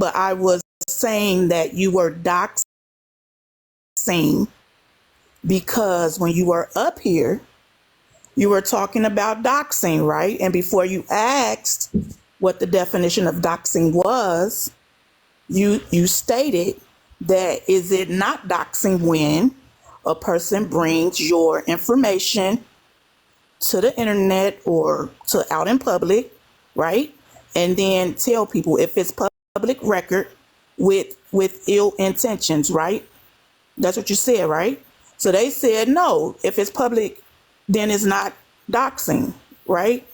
but I was saying that you were doxing because when you were up here, you were talking about doxing, right? And before you asked what the definition of doxing was, you stated that is it not doxing when a person brings your information to the internet or to out in public, right? And then tell people if it's public record with ill intentions, right? That's what you said, right? So they said no. If it's public, then it's not doxing, right?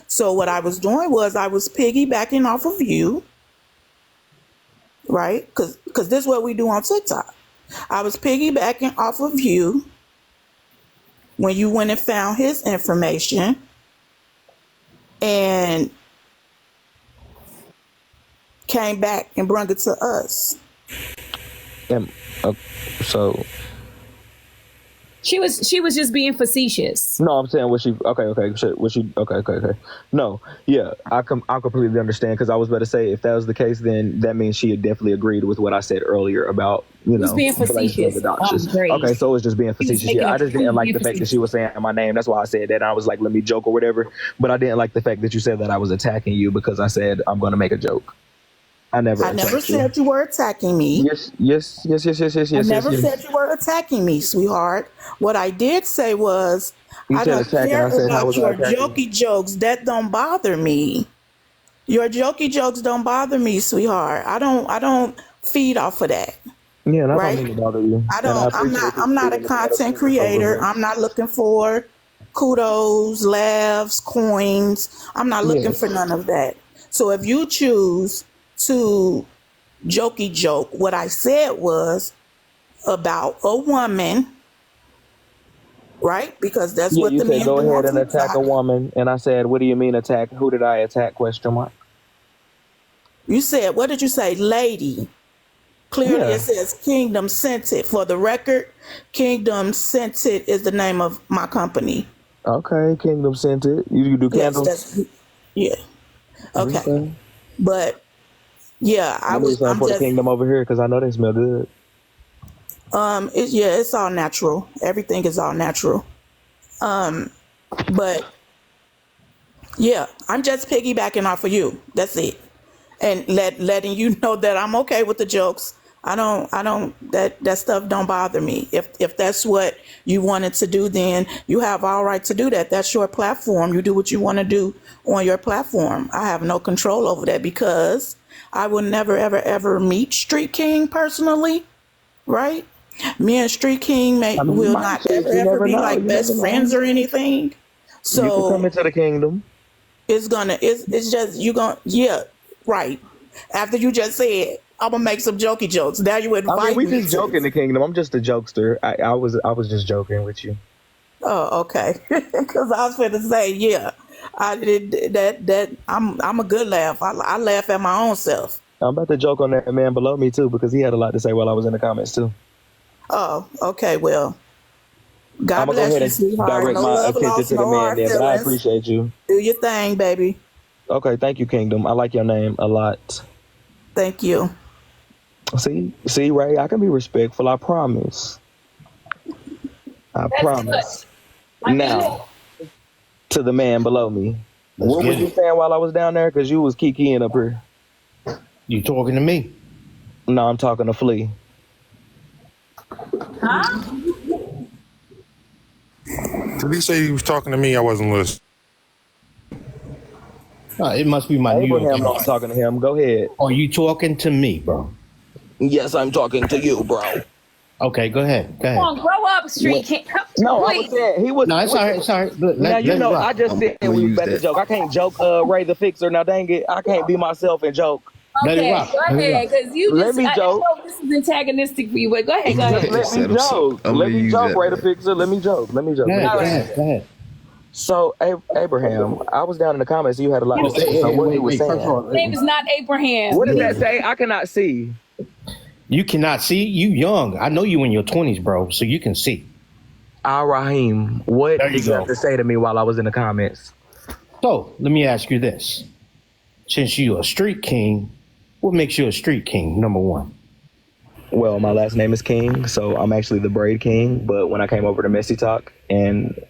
So what I was doing was I was piggybacking off of you, right? Because this is what we do on TikTok. I was piggybacking off of you when you went and found his information and came back and brought it to us. And so she was just being facetious. no, I'm saying was she okay? Shit, was she okay? No, yeah, I completely understand because I was about to say if that was the case, then that means she had definitely agreed with what I said earlier about being facetious. Okay, so it was just being facetious. Yeah, I just didn't like the fact that she was saying my name. That's why I said that. And I was like, let me joke or whatever. But I didn't like the fact that you said that I was attacking you because I said I'm going to make a joke. I never said you were attacking me. Yes. I never said you were attacking me, sweetheart. What I did say was, I don't care about your jokey jokes. That don't bother me. Your jokey jokes don't bother me, sweetheart. I don't feed off of that. Yeah, that don't mean to bother you. I'm not a content creator. I'm not looking for kudos, laughs, coins. I'm not looking for none of that. So if you choose to jokey joke, what I said was about a woman, right? Because that's what the men do. Go ahead and attack a woman, and I said, "What do you mean attack? Who did I attack?" Question mark. You said, what did you say, lady? Clearly, it says Kingdom Scented. For the record, Kingdom Scented is the name of my company. Okay, Kingdom Scented. You do candles? Yeah. Okay. But yeah, I'm just Kingdom over here because I know they smell good. It's all natural. Everything is all natural. But yeah, I'm just piggybacking off of you. That's it. And letting you know that I'm okay with the jokes. I don't that stuff don't bother me. If that's what you wanted to do, then you have all right to do that. That's your platform. You do what you want to do on your platform. I have no control over that because I will never, ever meet Street King personally, right? Me and Street King will not ever be like best friends or anything. So you can come into the kingdom. It's just right. After you just said I'm gonna make some jokey jokes. Now you invite me. We just joke in the kingdom. I'm just a jokester. I was just joking with you. Oh, okay. Because I was going to say, yeah. I did that. I'm a good laugh. I laugh at my own self. I'm about to joke on that man below me too because he had a lot to say while I was in the comments too. Oh, okay. Well, God bless you, sweetheart. Direct my attention to the man there, but I appreciate you. Do your thing, baby. Okay, thank you, Kingdom. I like your name a lot. Thank you. See, Ray, I can be respectful. I promise. I promise. Now, to the man below me. What was you saying while I was down there? Because you was kikiing up here. You talking to me? No, I'm talking to Flea. Huh? Did he say he was talking to me? I wasn't listening. It must be my New York. I'm not talking to him. Go ahead. Are you talking to me, bro? Yes, I'm talking to you, bro. Okay, go ahead. Come on, grow up, Street King. No, I was saying he was. No, it's all right. It's all right. Look, now you know, I just said we was about to joke. I can't joke, Ray the Fixer. Now dang it, I can't be myself and joke. Okay, go ahead, because you let me joke. I know this is antagonistic for you, but go ahead. Let me joke. Let me joke, Ray the Fixer. Let me joke. Go ahead. So, Abraham, I was down in the comments. You had a lot to say. So what he was saying. His name is not Abraham. What does that say? I cannot see. You cannot see? You young. I know you in your 20s, bro, so you can see. Raheem, what did you have to say to me while I was in the comments? So, let me ask you this. Since you're a street king, What makes you a street king? Number one. Well, my last name is King, so I'm actually the Braid King. But when I came over to Messy Talk and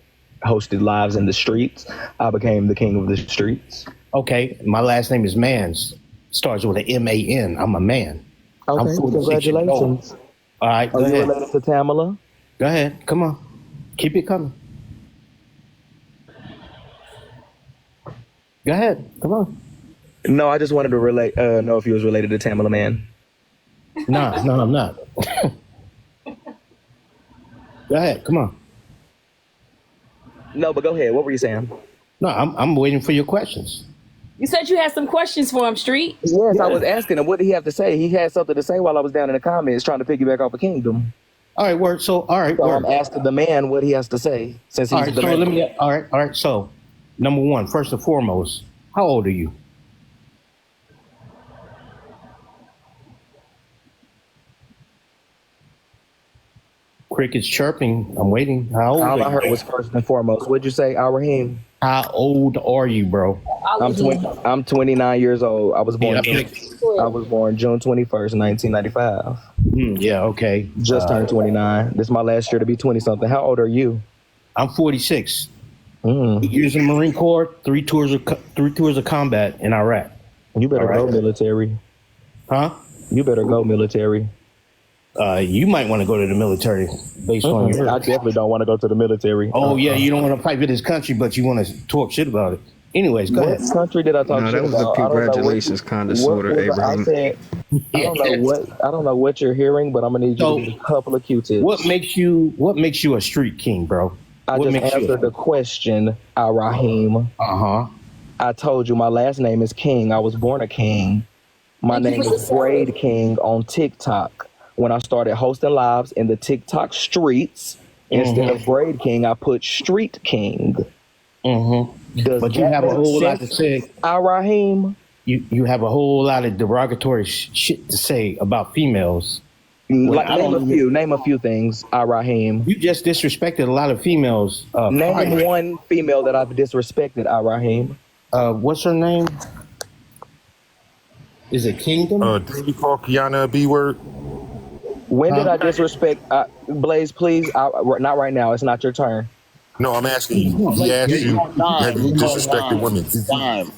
hosted lives in the streets, I became the king of the streets. Okay, my last name is Mans. Starts with an M-A-N. I'm a man. Okay, I'm 46 years old. congratulations. All right, go Are you ahead. related to Tamala? Go ahead. Come on. Keep it coming. Go ahead. Come on. No, I just wanted to know if you was related to Tamala Man. No, I'm not. Go ahead. Come on. No, but go ahead. What were you saying? No, I'm waiting for your questions. You said you had some questions for him, Street. Yes, I was asking him what did he have to say. He had something to say while I was down in the comments trying to piggyback off of Kingdom. All right, word. So, all right, So word. I'm asking the man what he has to say since All he's right, the so man. all right. So, number one, first and foremost, how old are you? Crickets chirping. I'm waiting. How old All I are heard you? was first and foremost. What'd you say, Al Raheem? How old are you, bro? I'm 29 years old. I was born. Yeah, I was born June 21st, 1995. yeah, okay. Just turned 29. This is my last year to be 20 something. How old are you? I'm 46. Mm. Years in the Marine Corps, three tours of combat in Iraq. You better All go right. military. Huh? You better go military. You might want to go to the military based on your. I definitely don't want to go to the military. Oh yeah, you don't want to fight for this country, but you want to talk shit about it. Anyways, go What ahead. country did I talk No, shit that was about? a I don't know what- congratulations kind of what sort of, was I Abraham. said, I don't know what you're hearing, but I'm gonna need you to get a couple of Q-tips. What makes you a street king, bro? I What just makes you? answered the question, Al Raheem. Uh-huh. I told you my last name is King. I was born a king. My name is Braid King on TikTok. When I started hosting lives in the TikTok streets, instead of Braid King, I put Street King. Mm-hmm. Does But you that have a make whole lot to sense, say. Al Raheem? You have a whole lot of derogatory shit to say about females. Like I don't name a few things, Al Raheem. You just disrespected a lot of females. Name prior. one female that I've disrespected, Al Raheem. What's her name? Is it Kingdom? Did you call Kiana a B word? When did I disrespect Blaze? Please, not right now. It's not your turn. No, I'm asking you. He asked you, have you disrespected women?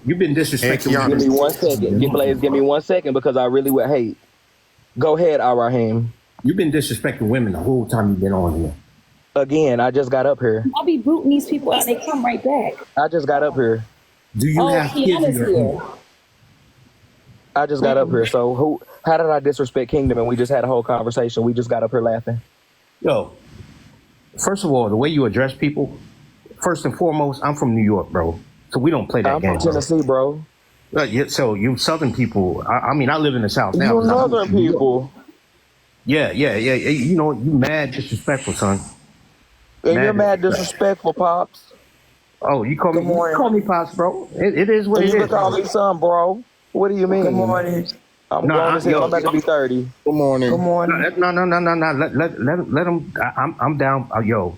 You've been disrespecting Keanu. Give me 1 second. Blaze, give me 1 second because I really would hate. Go ahead, Al Raheem. You've been disrespecting women the whole time you've been on here. Again, I just got up here. I'll be booting these people out. They come right back. I just got up here. Do you have kids in Kiana's your here. I just got up here. So how did I disrespect Kingdom? And we just had a whole conversation. We just got up here laughing. Yo, first of all, the way you address people, first and foremost, I'm from New York, bro. So we don't play that I'm game. from Tennessee, bro. So you Southern people, I mean, I live in the South now. You Northern people. Yeah. You know, you mad disrespectful, son. And Mad you're mad disrespectful. disrespectful, Pops. Oh, you call me, Good morning. you call me Pops, bro. It is what And it you is. can call me son, bro. What do you mean? Good morning. I'm No, grown as hell. yo, I'm about to be 30. Good morning. Good morning. No. Let him. I'm down. Yo,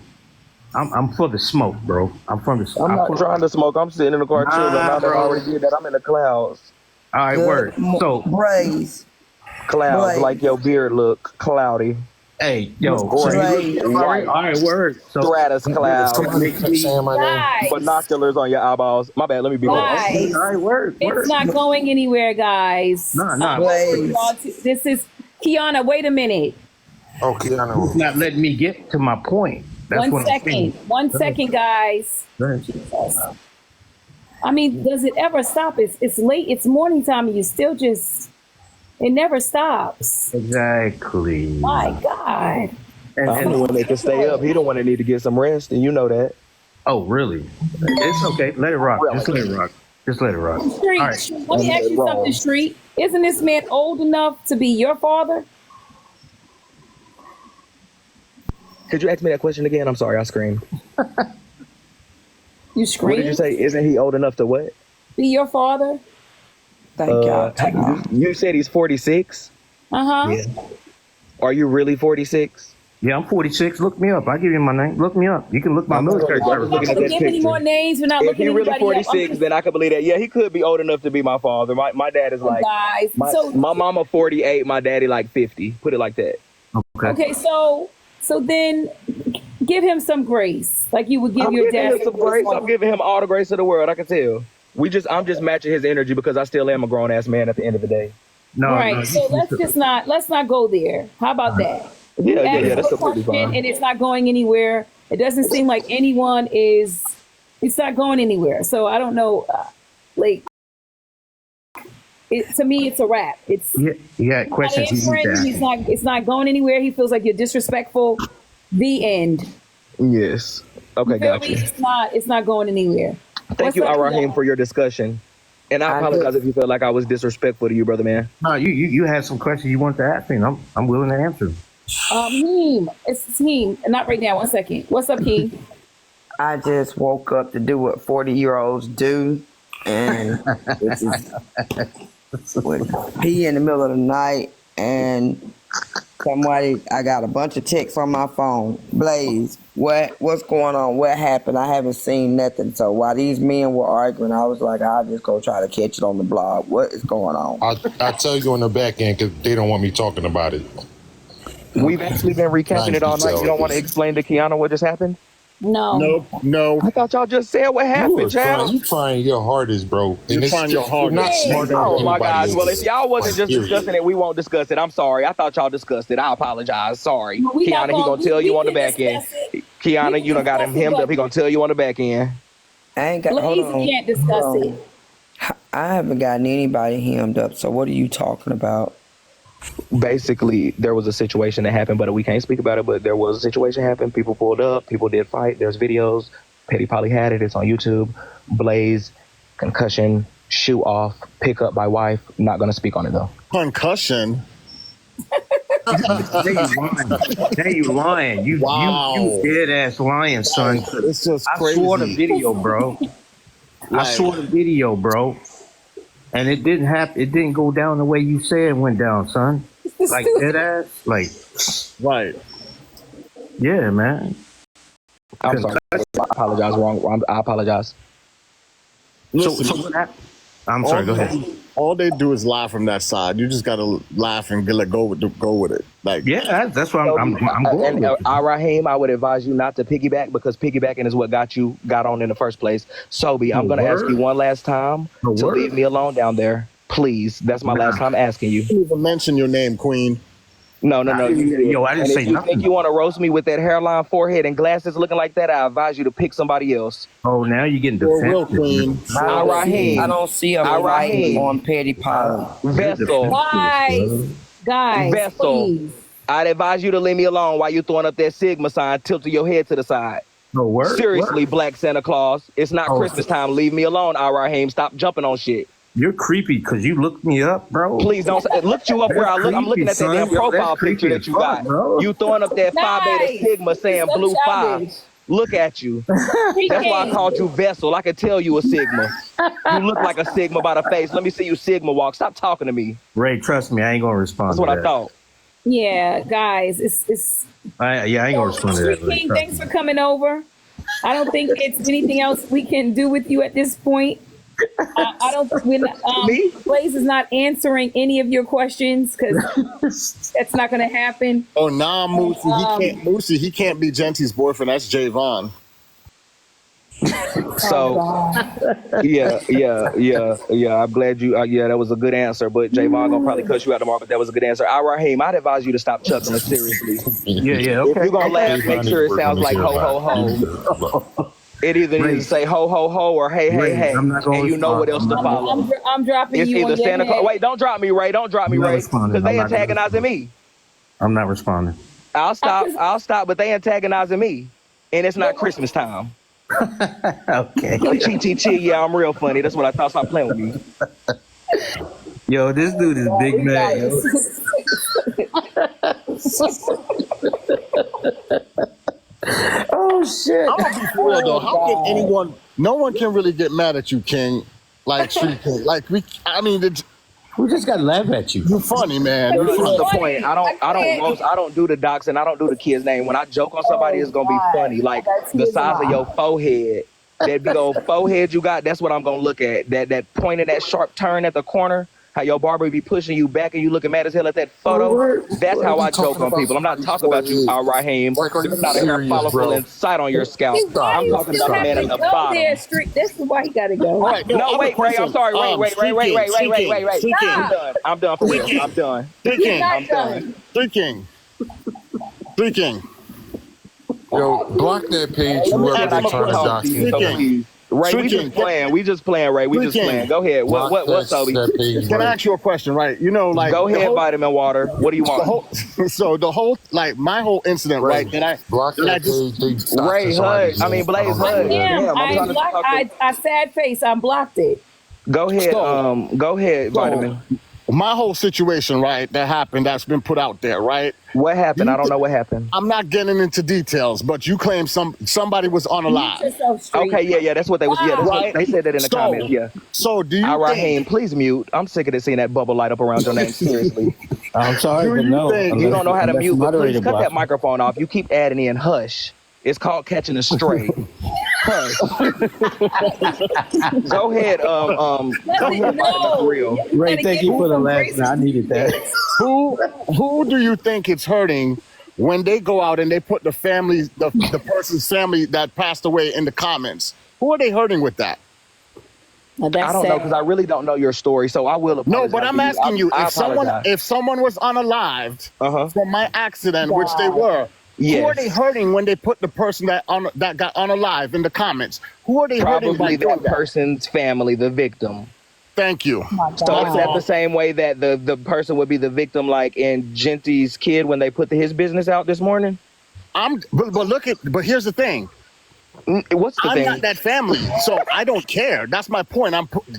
I'm for the smoke, bro. I'm from the. I'm not trying to smoke. I'm sitting in the car chilling. Now that I bro. already did that, I'm in the clouds. All right, word. So, Braze. Clouds, Right. like your beard look cloudy. hey, yo. Right. All right, word. So, Stratus clouds. Saying my name. Guys, Binoculars on your eyeballs. My bad. Let me be Guys. all right, word. it's not going anywhere, guys. Nah. Blaze. This is Kiana. Wait a minute. Oh, Kiana. Not letting me get to my point. That's One what I'm saying. second. 1 second, guys. Go ahead. Jesus. I mean, does it ever stop? It's late. It's morning time, and you still just. It never stops. Exactly. My God. I'm the one that can stay up. He the one that need to get some rest, and you know that. Oh, really? It's okay. Let it rock. Just let it rock. Just let it rock. Street, All right. let me ask you Wrong. something, Street. Isn't this man old enough to be your father? Could you ask me that question again? I'm sorry, I screamed. You What scream. did you say? Isn't he old enough to what? Be your father? Thank y'all. You said he's 46. Uh huh. Are you really 46? Yeah, I'm 46. Look me up. I'll give you my name. Look me up. You can look my military I was service. looking at Don't that give any picture. more names. We're not If looking he at really anybody up. I'm 46, just then I could believe that. Yeah, he could be old enough to be my father. My dad is like guys. my So mama 48, my daddy like 50. Put it like that. okay, so then give him some grace, like you would give I'm your giving dad him some grace. I'm giving him all the grace of the world. I can tell. I'm just matching his energy because I still am a grown ass man at the end of the day. No, Right. no, So let's not go there. How about that? Yeah, Ask that's a completely question fine. and it's not going anywhere. It doesn't seem like anyone is. It's not going anywhere. So I don't know. Like, to me, it's a wrap. It's yeah. not Questions. answering. He's not. It's not going anywhere. He feels like you're disrespectful. The end. Yes. Okay, You feel gotcha. me? It's not going anywhere. Thank you, What's up, Ar-Rahim, y'all? for your discussion. And I apologize if you felt like I was disrespectful to you, brother man. No, you had some questions you wanted to ask me, and I'm willing to answer them. Heem. It's Heem. Not right now. 1 second. What's up, Heem? I just woke up to do what 40-year-olds do, and which is pee in the middle of the night, and I got a bunch of texts on my phone. Blaze, what's going on? What happened? I haven't seen nothing. So while these men were arguing, I was like, I'll just go try to catch it on the blog. What is going on? I'll tell you on the back end because they don't want me talking about it. We've actually been recapping it all night. You don't want to explain to Kiana what just happened? No. No. I thought y'all just said what happened, child. You trying your hardest, bro. You're trying your hardest. You're not smarter than Oh my anybody gosh. Well, else. if y'all wasn't just Period. discussing it, we won't discuss it. I'm sorry. I thought y'all discussed it. I apologize. Sorry. We not Kiana, he gonna tell you on the can back end. discuss it. Kiana, We you done can got him discuss it, hemmed but- up. He gonna tell you on the back end. I ain't got. Blaze Hold on. can't discuss Hold on. it. I haven't gotten anybody hemmed up. So what are you talking about? Basically, there was a situation that happened, but we can't speak about it. But there was a situation happened. People pulled up. People did fight. There's videos. Petty Polly had it. It's on YouTube. Blaze, concussion, shoe off, pick up by wife. Not gonna speak on it though. Concussion. You lying. You dead ass lying, son. It's just I crazy. saw the video, bro. I saw the video, bro. And it didn't happen. It didn't go down the way you said it went down, son. Like dead ass. Like, Right. yeah, man. I'm sorry. I apologize. Wrong. I apologize. Listen, So what happened? I'm sorry. Go ahead. all they do is lie from that side. You just gotta laugh and go with it. Like, Yeah, that's what I'm going And with. Rahim, I would advise you not to piggyback because piggybacking is what got on in the first place. Sobi, I'm gonna ask you one last time The to word? leave me alone down there, please. That's my last time asking you. you didn't even mention your name, Queen. No. Yo, I didn't And say if you nothing. think you want to roast me with that hairline, forehead, and glasses looking like that, I advise you to pick somebody else. Oh, now you're getting For real, defensive. Queen. Rahim, I don't see a Rahim. light on Petty Polly. Vessel, Guys, Vessel. please. I'd advise you to leave me alone while you throwing up that Sigma sign, tilting your head to the side. No word. Seriously, Word. Black Santa Claus. It's not Oh, Christmas time. Leave me alone, Rahim. Stop jumping on shit. You're creepy because you looked me up, bro. Please don't look you up where I look. I'm looking at that Creepy, damn son. profile That's creepy picture that as you fuck, got. bro. You throwing up that Phi Beta Nice. Sigma saying So blue childish. 5. Look at you. That's why I called you Vessel. I could tell you a Sigma. You look like a Sigma by the face. Let me see you Sigma walk. Stop talking to me. Ray, trust me, I ain't gonna respond. That's what to I that. thought. Yeah, guys, it's I ain't gonna respond to that. Sweet Ray, King, trust thanks me. for coming over. I don't think it's anything else we can do with you at this point. I don't think Me? Blaze is not answering any of your questions because that's not going to happen. Oh, nah, Moosey. He can't be Gentie's boyfriend. That's Javon. So, yeah. I'm glad you. That was a good answer. But Javon gonna probably cut you out tomorrow. But that was a good answer. Rahim, I'd advise you to stop chuckling seriously. Yeah, If okay. you're gonna laugh, make sure it sounds like ho ho ho. It either needs to say ho ho ho or hey hey Ray, hey, I'm not gonna and you know what else respond. to follow. I'm dropping It's you either on your Santa Claus. head. Wait, don't drop me, Ray. Don't drop me, I'm not Ray, responding. because they I'm not gonna antagonizing me. I'm not responding. I'll stop, but they antagonizing me, and it's not Christmas time. Okay. Chi. Yeah, I'm real funny. That's what I thought. Stop playing with me. Yo, this dude is big man. Yo. Oh shit! I'm gonna be for real though. How can anyone? No one can really get mad at you, King. Like Street King. Like I mean, We just got to laugh at you. You funny, man. You This is funny. the point. I don't do the docs and I don't do the kid's name. When I joke on somebody, it's gonna be funny. Like the size of your forehead, that big old forehead you got. That's what I'm gonna look at. That point in that sharp turn at the corner. How your barber be pushing you back and you looking mad as hell at that photo. That's how I joke on people. I'm not talking about you, Al Raheem. There's not a hair follicle in sight on your scalp. I'm talking about the man at the bottom. That's why he got to go. All right, No, wait, Ray. I'm sorry. Wait. Street I'm done for real. I'm done. King. I'm done. Street King. Street King. Yo, block that page. Whoever they trying to dox you. Ray, we just playing. We just playing, Ray. We just playing. Go ahead. What's Toby? Can I ask you a question, right? You know, like Go ahead, vitamin water. What do you want? The whole my whole incident, right? That I Block that page. Ray Hud. I mean Blaze Hud. Damn, I'm trying to talk to- I sad face. I blocked it. Go ahead, vitamin. My whole situation, right, that happened, that's been put out there, right? What happened? I don't know what happened. I'm not getting into details, but you claim somebody was unalive. Okay, yeah, that's what they was. Yeah, that's what, they said that in the comments. Yeah. So do you Al think? Raheem, please mute. I'm sick of seeing that bubble light up around your name. Seriously, I'm sorry, Do but you no. think- you don't know how to mute. But please cut block that microphone off. You keep adding in hush. It's called catching a stray. Hush. Go ahead. Go ahead, vitamin real. Ray, thank you for the laugh. I needed that. Who do you think it's hurting when they go out and they put the family, the person's family that passed away in the comments? Who are they hurting with that? I don't know because I really don't know your story, so I will. No, but I'm asking you, I if someone was unalived from my accident, which they were, Yes. who are they hurting when they put the person that got unalive in the comments? Who are they hurting by Probably doing that person's family, the victim. Thank you. So is that the same way that the person would be the victim, like in Genty's kid when they put his business out this morning? But here's the thing. What's the I'm thing? not that family, so I don't care. That's my point.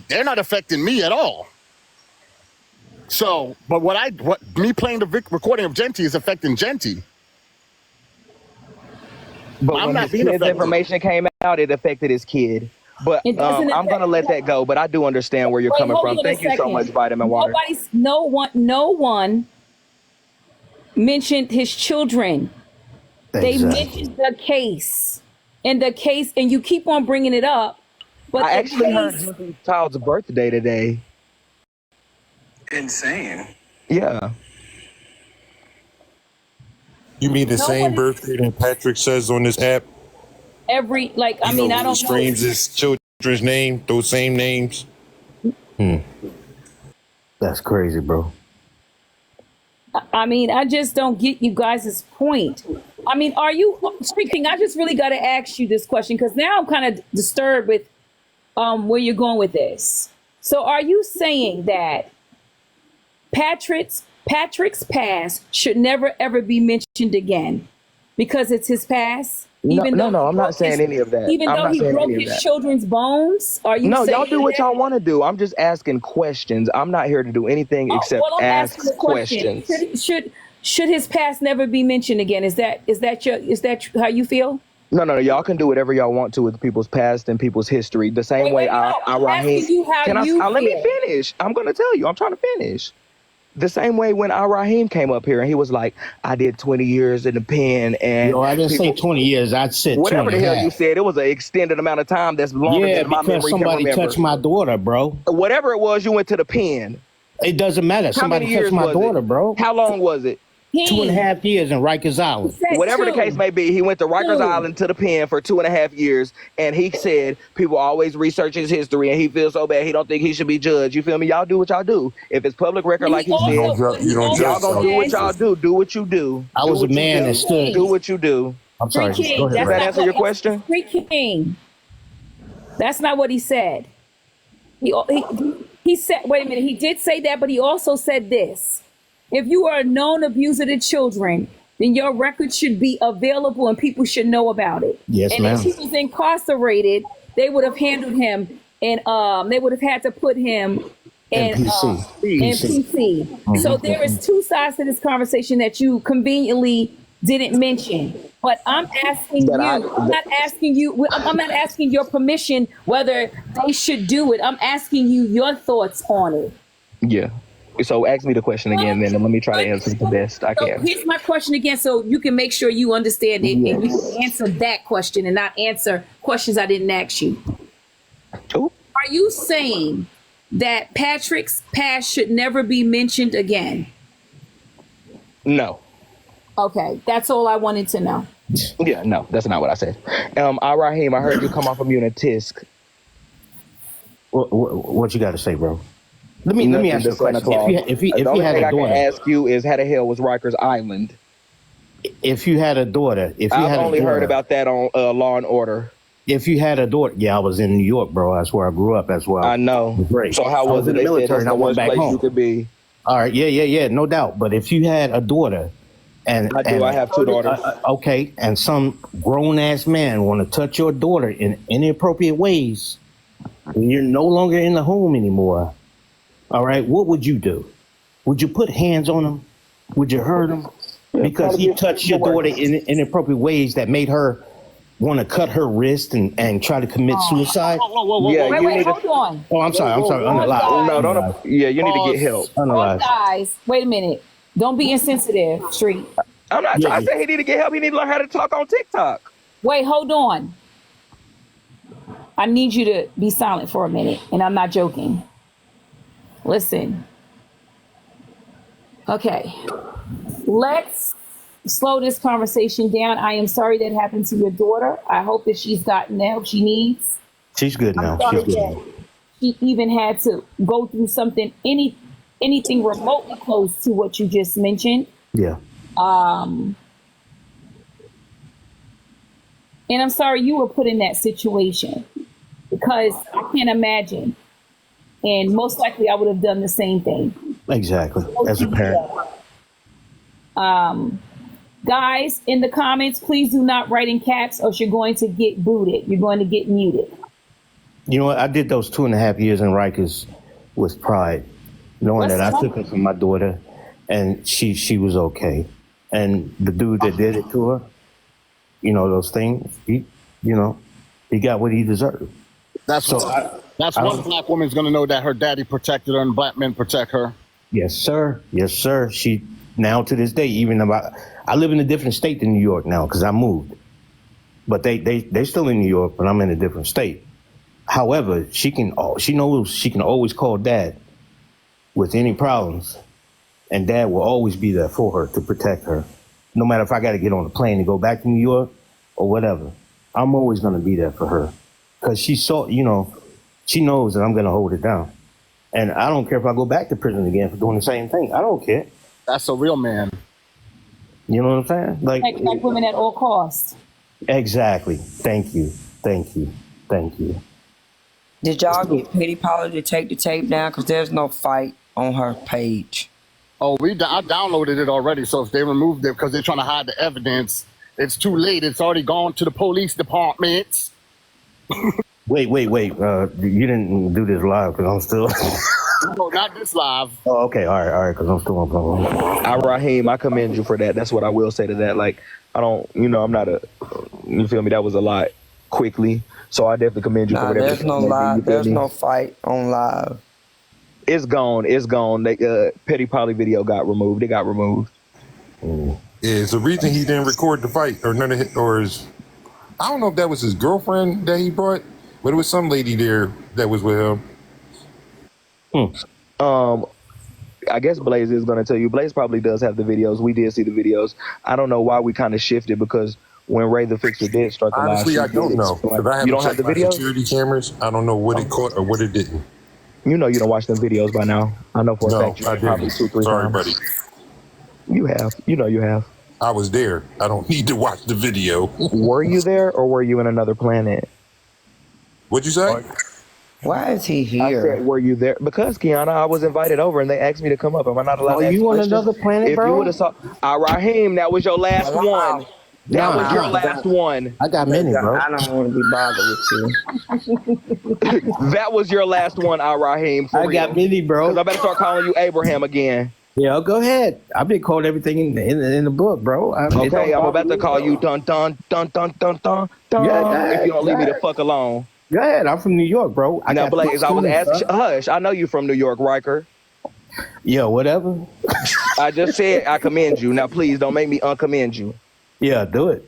They're not affecting me at all. So, but me playing the recording of Genty is affecting Genty. But I'm when not his being kid's affected. information came out, it affected his kid. But It doesn't I'm gonna let that go. But I do understand where you're coming hold from. on a Thank you so second. much, vitamin water. No one mentioned his children. They mentioned the case, and you keep on bringing it up. But I actually heard Genty's child's birthday today. Insane. Yeah. You mean the same birthday that Patrick says on this app? I don't know. Screams his children's name, those same names. That's crazy, bro. I mean, I just don't get you guys' point. I mean, are you speaking? I just really got to ask you this question because now I'm kind of disturbed with where you're going with this. So are you saying that Patrick's past should never ever be mentioned again because it's his past? No, I'm not saying any of that. Even I'm though not he saying broke any of his that. children's bones? Are you No, saying y'all do what that? y'all want to do. I'm just asking questions. I'm not here to do anything except Well, I'm ask asking the question. questions. Should his past never be mentioned again? Is that how you feel? No. Y'all can do whatever y'all want to with people's past and people's history. The same Wait, way no, I'm asking you how you let me feel. finish. I'm going to tell you. I'm trying to finish. The same way when Al Raheem came up here and he was like, I did 20 years in the pen and Yo, I didn't say 20 years. I said 20 whatever the hell half. you said. It was an extended amount of time that's longer Yeah, than my because memory can somebody remember. touched my daughter, bro. Whatever it was, you went to the pen. It doesn't matter. How Somebody many years touched my was daughter, it? bro. How long was it? 2.5 years in Rikers Island. Whatever the case may be, he went to Rikers Island to the pen for 2.5 years, and he said people always research his history, and he feels so bad he don't think he should be judged. You feel me? Y'all do what y'all do. If it's public record, like he said, You don't y'all judge gonna do what y'all do. Do what you do. I Do was a what you man do. that stood. Do what you do. I'm sorry. Free King, Go ahead, that's Does that Ray. answer your question? Free King. That's not what he said. He said, wait a minute, he did say that, but he also said this. If you are a known abuser to children, then your record should be available and people should know about it. Yes, and ma'am. if he was incarcerated, they would have handled him and they would have had to put him in PC. So there is two sides to this conversation that you conveniently didn't mention. But I'm asking you, I'm not asking you, I'm not asking your permission whether they should do it. I'm asking you your thoughts on it. Yeah. So ask me the question again, then, and let me try to answer the best I So can. here's my question again, so you can make sure you understand it and you can answer that question and not answer questions I didn't ask you. Ooh. Are you saying that Patrick's past should never be mentioned again? No. Okay, that's all I wanted to know. Yeah, no, that's not what I said. Raheem, I heard you come off of mute and tisk. What you got to say, bro? Let me ask you a question. If The you only had thing a I can daughter, ask you is how the hell was Rikers Island? if you had a daughter, I've only heard about that on Law and Order. If you had a daughter, yeah, I was in New York, bro. That's where I grew up as well. I know. Great. So how I was in it? the They said military that's and I the went worst back place home. you could be. All right, yeah, no doubt. But if you had a daughter, and I do. I have two daughters. Okay, and some grown ass man want to touch your daughter in inappropriate ways, and you're no longer in the home anymore. All right, what would you do? Would you put hands on him? Would you hurt him? Because he touched your daughter in inappropriate ways that made her want to cut her wrist and try to commit suicide. Yeah, Wait, you wait, need to. hold on. Oh, I'm sorry. Unalive. No, don't. Yeah, you need to get help. Hold Unalive. guys, wait a minute. Don't be insensitive, Street. I'm not. Yeah, I yeah. said he need to get help. He need to learn how to talk on TikTok. Wait, hold on. I need you to be silent for a minute, and I'm not joking. Listen. Okay. Let's slow this conversation down. I am sorry that happened to your daughter. I hope that she's gotten the help she needs. She's good now. Sorry She's good that now. she even had to go through something, anything remotely close to what you just mentioned. Yeah. And I'm sorry you were put in that situation, because I can't imagine. And most likely I would have done the same thing. Exactly. As a parent. Guys, in the comments, please do not write in caps or you're going to get booted. You're going to get muted. You know what? I did those 2.5 years in Rikers with pride, knowing that I took it from my daughter, and she was okay. And the dude that did it to her, you know, those things, he got what he deserved. That's one black woman's gonna know that her daddy protected her and black men protect her. Yes, sir. Yes, sir. She now to this day, I live in a different state than New York now because I moved, but they still in New York, but I'm in a different state. However, she knows she can always call dad with any problems, and dad will always be there for her to protect her. No matter if I got to get on a plane to go back to New York or whatever, I'm always going to be there for her because she knows that I'm going to hold it down. And I don't care if I go back to prison again for doing the same thing. I don't care. That's a real man. You know what I'm saying? Like women at all costs. Exactly. Thank you. Did y'all get Petty Polly to take the tape down? Because there's no fight on her page. Oh, I downloaded it already. So if they removed it because they're trying to hide the evidence, it's too late. It's already gone to the police departments. Wait. You didn't do this live because I'm still. No, not this live. Oh, okay. All right. Because I'm still on. Raheem, I commend you for that. That's what I will say to that. Like, I'm not you feel me? That was a lot quickly. So I definitely commend you for whatever. There's no live. There's no fight on live. It's gone. Petty Polly video got removed. It got removed. Yeah, it's the reason he didn't record the fight or none of it, I don't know if that was his girlfriend that he brought, but it was some lady there that was with him. I guess Blaze is going to tell you. Blaze probably does have the videos. We did see the videos. I don't know why we kind of shifted because when Ray the Fixer did start the Honestly, I don't know. You don't have the videos? Security cameras. I don't know what it caught or what it didn't. You know you don't watch them videos by now. I know for a fact you I probably didn't. 2-3 Sorry, times. buddy. You have. You know you have. I was there. I don't need to watch the video. Were you there or were you in another planet? What'd you say? Why is he I here? said, were you there? Because, Kiana, I was invited over and they asked me to come up. Am I not allowed to ask you on questions? another planet, If bro? you would have saw... Raheem, that was your last one. That was your last one. I got many, bro. I don't want to be bothered with you. That was your last one, Raheem. I got many, bro. Because I better start calling you Abraham again. Yeah, go ahead. I've been called everything in the book, bro. Okay, I'm about to call you dun dun dun dun dun dun dun. Yeah, if you don't leave me the fuck alone. Go ahead. I'm from New York, bro. Now, Blaze, I was asking. Hush, I know you from New York, Riker. Yeah, whatever. I just said I commend you. Now, please don't make me uncommend you. Yeah, do it.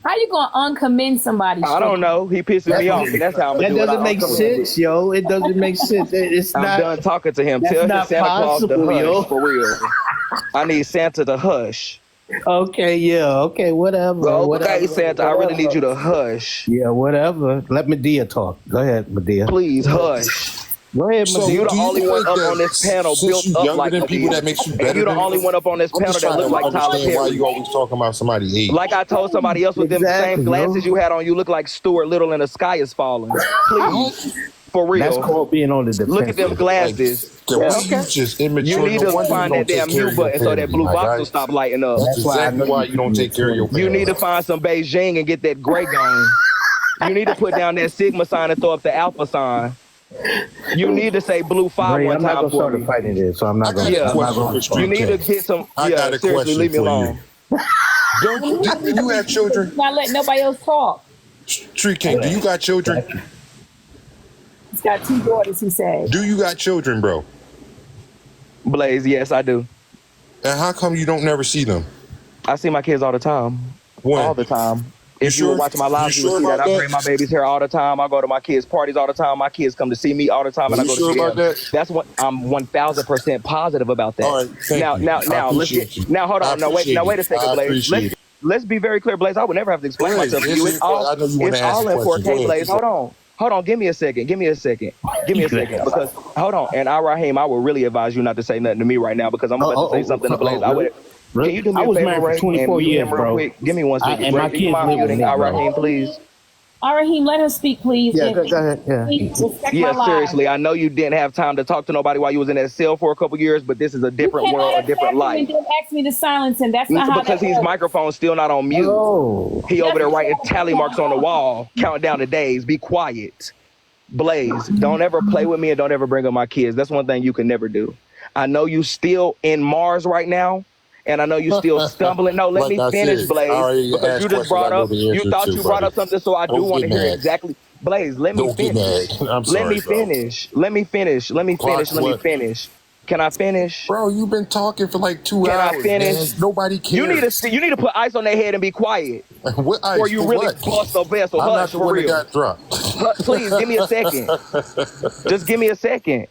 How you gonna uncommend somebody? I don't know. He pisses me off, and that's how I'm gonna That do it. doesn't make sense, yo. It doesn't make sense. It's I'm not. done talking to him. That's Tell not Santa Claus to possible, hush, yo. for real. I need Santa to hush. Okay, yeah, okay, whatever. Well, whatever, okay, Santa, I really need whatever. you to hush. Yeah, whatever. Let Medea talk. Go ahead, Medea. Please hush. Go ahead, So Medea. You the do you only one think up that on this panel since built you up younger like than a people, bitch. that makes you And better you the than only them? one up on this I'm panel just that trying look to like Tyler understand why Perry. you always talking about somebody's age. Like I told somebody else with them Exactly, same glasses yo. you had on, you look like Stuart Little and the sky is falling. Please, for That's real. called being on the defensive. Look at them glasses. The way you just immature. You need no to wonder you find don't that damn take care mute of your button so that family, blue my box guy. will stop lighting up. That's why I exactly know why you don't take care of your family. You need to find some Beijing and get that gray going. You need to put down that Sigma sign and throw up the Alpha sign. You need to say blue 5 Ray, one I'm not time gonna for start a me. fight in this, so I'm I not got gonna. Yeah. a I'm not question gonna. for You need to Street King. get some. I Yeah, got a seriously, question leave me for alone. Do you have children? Not let nobody else talk. Street King, do you got children? He's got 2 daughters. He said. Do you got children, bro? Blaze, yes, I do. And how come you don't never see them? I see my kids all the time. When? All the time. You If you were sure? watching my lives, You you would sure see that. about I that? bring my baby's hair all the time. I go to my kids' parties all the time. My kids come to see me all the time, and Are I you go sure to see about them. that? That's what I'm 1000% positive about that. All right, thank now, you. now, I now, let's appreciate get. you. Now, hold I on. Now, wait. appreciate Now, wait a it. second, I Blaze. appreciate it. Let's be very clear, Blaze. I would never have to explain Blaze, myself to you. answer your question. I know you want It's to ask all a in question. Go 4K, ahead. Blaze. Hold on. Give me a second. Because hold on. And Raheem, I would really advise you not to say nothing to me right now because I'm about to say something to Blaze. I would. Really? Can you do me I a was favor, married for Ray, 24 and mute years, him real bro. quick? Give me 1 second, and Ray. my Do you kids mind live with muting me, bro. Raheem, please? Raheem, let him speak, please. Yeah, And go ahead. Yeah. please respect my Yeah, life. seriously. I know you didn't have time to talk to nobody while you was in that cell for a couple years, but this is a You different cannot world, a attack different him life. and then ask me to silence him. That's not how Because that his works. microphone's still not on mute. Oh. He over there That's writing not tally marks on the wall, counting down the days. Be quiet. Blaze, don't ever play with me and don't ever bring up my kids. That's one thing you can never do. I know you still in Mars right now, and I know you still stumbling. No, let Like me I finish, said, I Blaze, already because asked you questions just I brought know up, the you answer thought to, you brought buddy. up something, so I do Don't want to get hear mad. exactly. Blaze, let me Don't get finish. mad. I'm Let sorry, me bro. finish. Let me finish. Let me Clock finish. Let me what? finish. Can I finish? Bro, you've been talking for like 2 Can I hours, finish? man. Nobody You need cares. to put ice on their head and be quiet, What ice? or you For really what? bust a vessel. I'm Hush, not the for one that real. got dropped. Please give me a second. Just give me a second.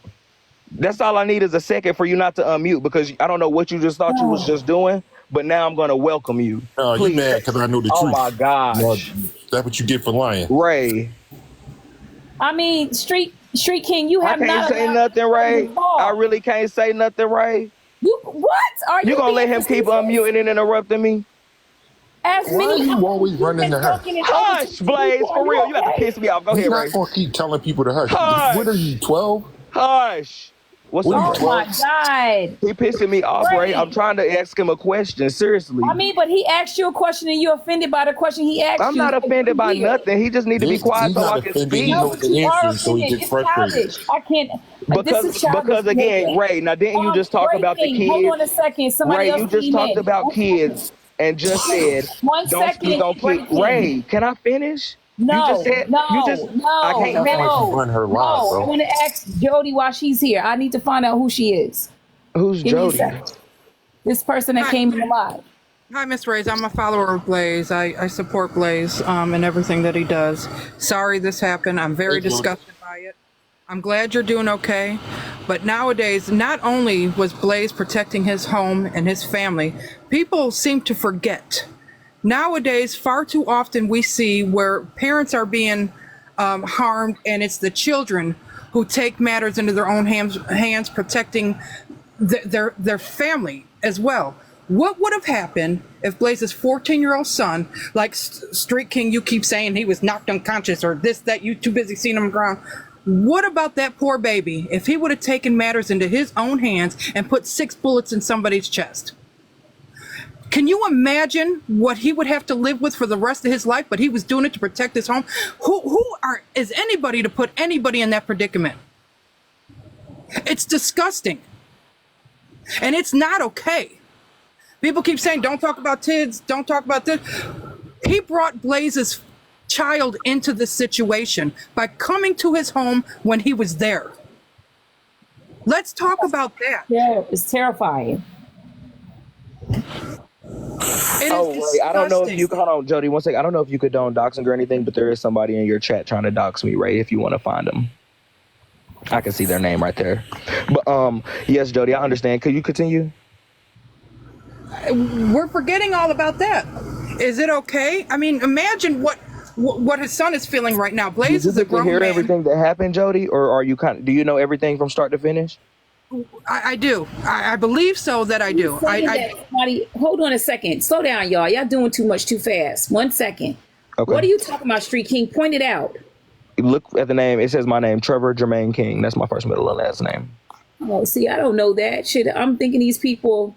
That's all I need is a second for you not to unmute because I don't know what you just thought you was just doing, but now I'm gonna welcome you. You Please. mad because I know the Oh truth. my gosh. No, that's what you get for lying. Ray, I mean, Street King, you I have can't not say allowed nothing, Ray. to talk. I really can't say nothing, Ray. You what? Are You gonna let being him keep facetious? unmuting and interrupting me? As Why many you always you've running been to her? talking in Hush, over Blaze, people. for Are real. You have to okay? piss me off. Go You're ahead, not Ray. going to keep telling people to hush. Hush. What are you, 12? Hush. What's What are up, you, Oh Ray? my God. He pissing me off, Ray. I'm trying to ask him a question. Seriously. I mean, but he asked you a question and you're offended by the question he asked I'm you. not Like, offended by weird. nothing. He just need to be He's quiet so not I can offended. speak. He No, knows but the you are answer, so he offended. gets It's frustrated. childish. I can't. This is childish Because again, behavior. Ray, now didn't you just talk Ray about the King, hold on a kids? second. Somebody Ray, else you just came talked in. about 1 second. kids and just said, One don't speak second, on Ray kids. King. Ray, can I finish? No, you just said, I Don't can't act like you no. run her live, I bro. want to ask Jody why she's here. I need to find out who she is. Who's Give me a Jody? second. This person that came in the live. Hi, Miss Reyes. I'm a follower of Blaze. I support Blaze and everything that he does. Sorry this happened. I'm very Thank you. disgusted by it. I'm glad you're doing okay. But nowadays, not only was Blaze protecting his home and his family, people seem to forget. Nowadays, far too often we see where parents are being harmed, and it's the children who take matters into their own hands protecting their family as well. What would have happened if Blaze's 14-year-old son, like Street King, you keep saying he was knocked unconscious or this, that, you too busy seeing him on the ground. What about that poor baby if he would have taken matters into his own hands and put 6 bullets in somebody's chest? Can you imagine what he would have to live with for the rest of his life? But he was doing it to protect his home. Is anybody to put anybody in that predicament? It's disgusting. And it's not okay. People keep saying, don't talk about kids, don't talk about this. He brought Blaze's child into this situation by coming to his home when he was there. Let's talk about that. Yeah, it's terrifying. It Oh, is wait, I don't know if you, disgusting. hold on, Jody, one second. I don't know if you condone doxing or anything, but there is somebody in your chat trying to dox me, Ray, if you want to find them. I can see their name right there. But yes, Jody, I understand. Could you continue? We're forgetting all about that. Is it okay? I mean, imagine what his son is feeling right now. Blaze Did is you a get to grown hear man. everything that happened, Jody, or are you do you know everything from start to finish? I do. I believe so that I do. Saying that somebody, hold on a second. Slow down, y'all. Y'all doing too much too fast. 1 second. Okay. What are you talking about, Street King? Point it out. Look at the name. It says my name, Trevor Jermaine King. That's my first, middle, and last name. Oh, see, I don't know that shit. I'm thinking these people.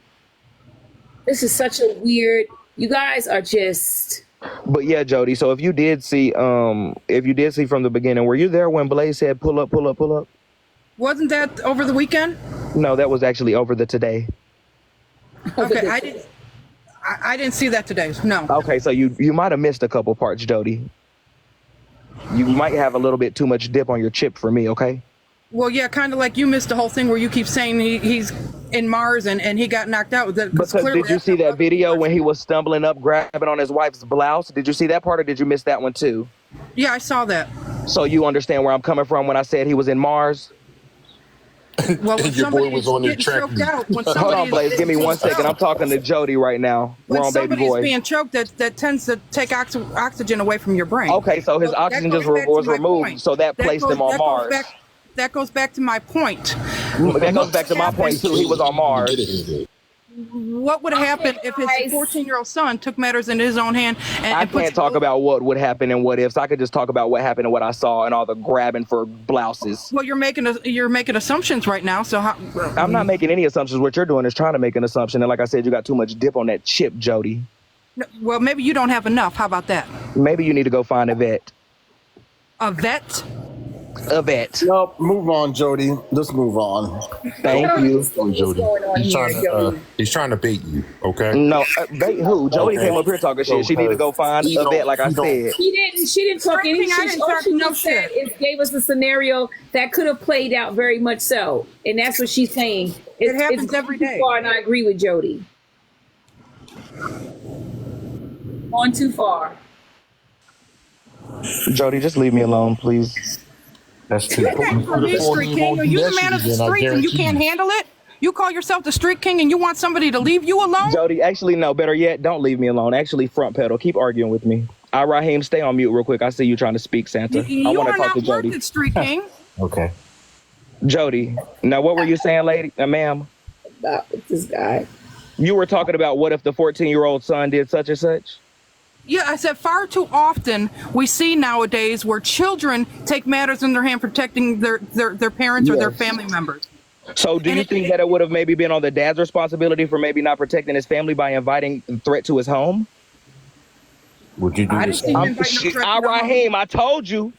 This is such a weird. You guys are just. But yeah, Jody. So if you did see from the beginning, were you there when Blaze said pull up, pull up, pull up? Wasn't that over the weekend? No, that was actually over the today. Okay, I didn't see that today. No. Okay, so you might have missed a couple parts, Jody. You might have a little bit too much dip on your chip for me, okay? Well, yeah, kind of like you missed the whole thing where you keep saying he's in Mars and he got knocked out. Because did you see that video when he was stumbling up, grabbing on his wife's blouse? Did you see that part, or did you miss that one too? Yeah, I saw that. So you understand where I'm coming from when I said he was in Mars? Well, when And your boy somebody was is on the getting track choked meet. out, when Hold somebody on, Blaze. is Give me being 1 second. I'm choked, talking to Jody right now. We're when on Baby somebody's Boy. being choked, that tends to take oxygen away from your brain. Okay, so his That oxygen goes just back to was my removed, point. so that placed him on Mars. That goes back to my point. That goes back to my point too. He was on Mars. What would happen if his guys. 14-year-old son took matters into his own hand I and put can't talk about what would happen and what ifs. I could just talk about what happened and what I saw and all the grabbing for blouses. Well, you're making assumptions right now. So how? I'm not making any assumptions. What you're doing is trying to make an assumption. And like I said, you got too much dip on that chip, Jody. Well, maybe you don't have enough. How about that? Maybe you need to go find a vet. A vet? A vet. Nope, move on, Jody. Let's move on. Thank you. Oh, Jody. going on here, He's trying to bait you, okay? No, bait who? Jody Okay. came up here talking shit. She need to go find He a don't- vet, like I he don't- said. She didn't talk any Everything I shit. didn't All talk she no just said shit. is gave us a scenario that could have played out very much so, and that's what she's saying. It happens it's every too day. far, and I agree with Jody. Gone too far. Jody, just leave me alone, please. That's too. Get that from me, Street King. Are you the man of the streets and you can't handle it? You call yourself the Street King and you want somebody to leave you alone? Jody, actually, no. Better yet, don't leave me alone. Actually, front pedal. Keep arguing with me. Raheem, stay on mute real quick. I see you trying to speak, Santa. You I want are to talk to not worth Jody. it, Street King. Okay. Jody, now what were you saying, lady, ma'am? About this guy. You were talking about what if the 14-year-old son did such and such? Yeah, I said far too often we see nowadays where children take matters in their hand protecting their parents or their Yes. family members. So do And you it- think that it would have maybe been on the dad's responsibility for maybe not protecting his family by inviting a threat to his home? Would you do I the didn't see same? him invite no threat to no home. Raheem, I told you.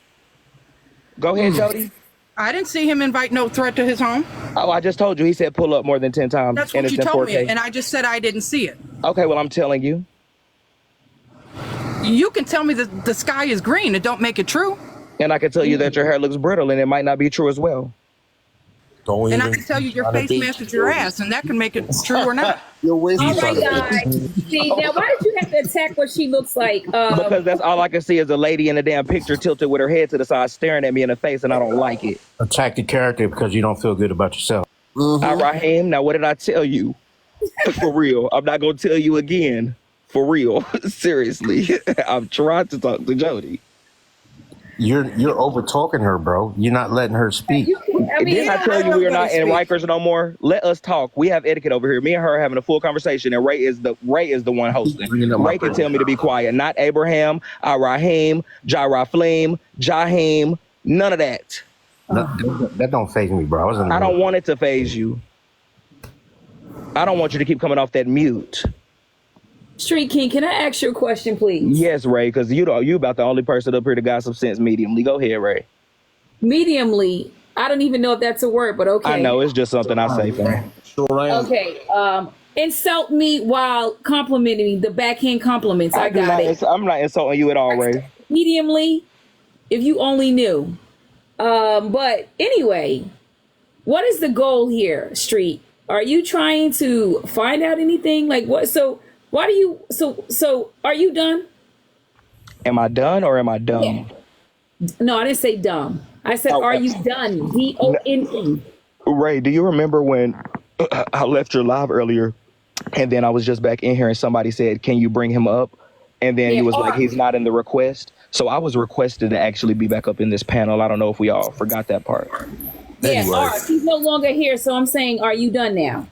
Go ahead, Jody. I didn't see him invite no threat to his home. Oh, I just told you. He said pull up more than 10 times. That's and what it's you in told 4K. me, and I just said I didn't see it. Okay, well, I'm telling you. You can tell me that the sky is green. It don't make it true. And I can tell you that your hair looks brittle and it might not be true as well. Don't And I even can tell you your try to face bait matches you, your Jody. ass, and that can make it true or not. You're wasting All right, time. guys. See, now why did you have to attack what she looks like? Because that's all I can see is a lady in a damn picture tilted with her head to the side staring at me in the face and I don't like it. Attack the character because you don't feel good about yourself. Raheem, now what did I tell you? For real. I'm not going to tell you again. For real. Seriously. I'm trying to talk to Jody. You're over talking her, bro. You're not letting her speak. You can, I mean, Didn't I tell you we are not in Rikers no more? Let us talk. We have etiquette over here. Me and her are having a full conversation, and Ray is the one hosting. Bringing up my Ray can tell me to be quiet. Not Abraham, Raheem, Jarafleem, Jaheim, none of that. That don't faze me, bro. I don't want it to phase you. I don't want you to keep coming off that mute. Street King, can I ask you a question, please? Yes, Ray, because you about the only person up here that got some sense mediumly. Go ahead, Ray. Mediumly, I don't even know if that's a word, but okay. I know it's just something I say, fam. Sure am. Okay, insult me while complimenting me, the backhand compliments. I got it. I'm not insulting you at all, Ray. Mediumly, if you only knew. But anyway, what is the goal here, Street? Are you trying to find out anything? Like what? So why do you? So are you done? Am I done or am I dumb? Yeah. No, I didn't say dumb. I said, are you done? DONE. Ray, do you remember when I left your live earlier, and then I was just back in here, and somebody said, "Can you bring him up?" And then Yeah, you was like, Art. "He's not in the request." So I was requested to actually be back up in this panel. I don't know if we all forgot that part. Yeah, Anyway. Art. He's no longer here, so I'm saying, are you done now?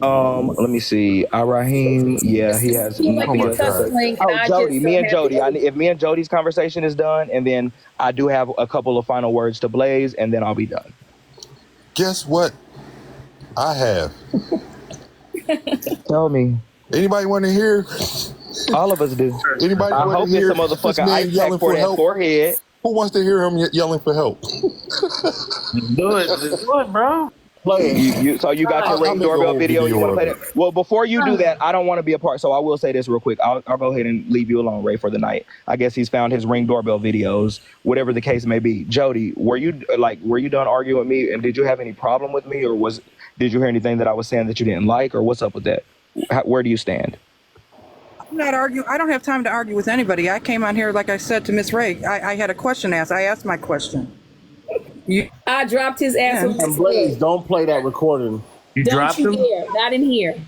Let me see. Raheem, yeah, he has. Seems like Oh we my discussed God. the link, Oh, and I Jody, just me don't and have Jody. If me and Jody's conversation is done, and then I do have a couple of final words to Blaze, and then I'll be done. Guess what? I have. Tell me. Anybody want to hear? All of us do. Anybody I want hope to hear it's a this motherfucking man ice pack yelling for for that help? forehead. Who wants to hear him yelling for help? Do it, bro. Play it. So you got your I'll Ring make a doorbell whole video. You video want to play of that? Well, before you do that, I don't want to be a part. So I will say this real quick. I'll go ahead and leave you alone, Ray, for the night. I guess he's found his Ring doorbell videos, whatever the case may be. Jody, were you done arguing with me? And did you have any problem with me, or did you hear anything that I was saying that you didn't like, or what's up with that? Where do you stand? I'm not arguing. I don't have time to argue with anybody. I came on here, like I said to Miss Ray. I had a question asked. I asked my question. I dropped his ass on And his Blaze, head. don't play that recording. You Don't dropped you him? dare. Not in here.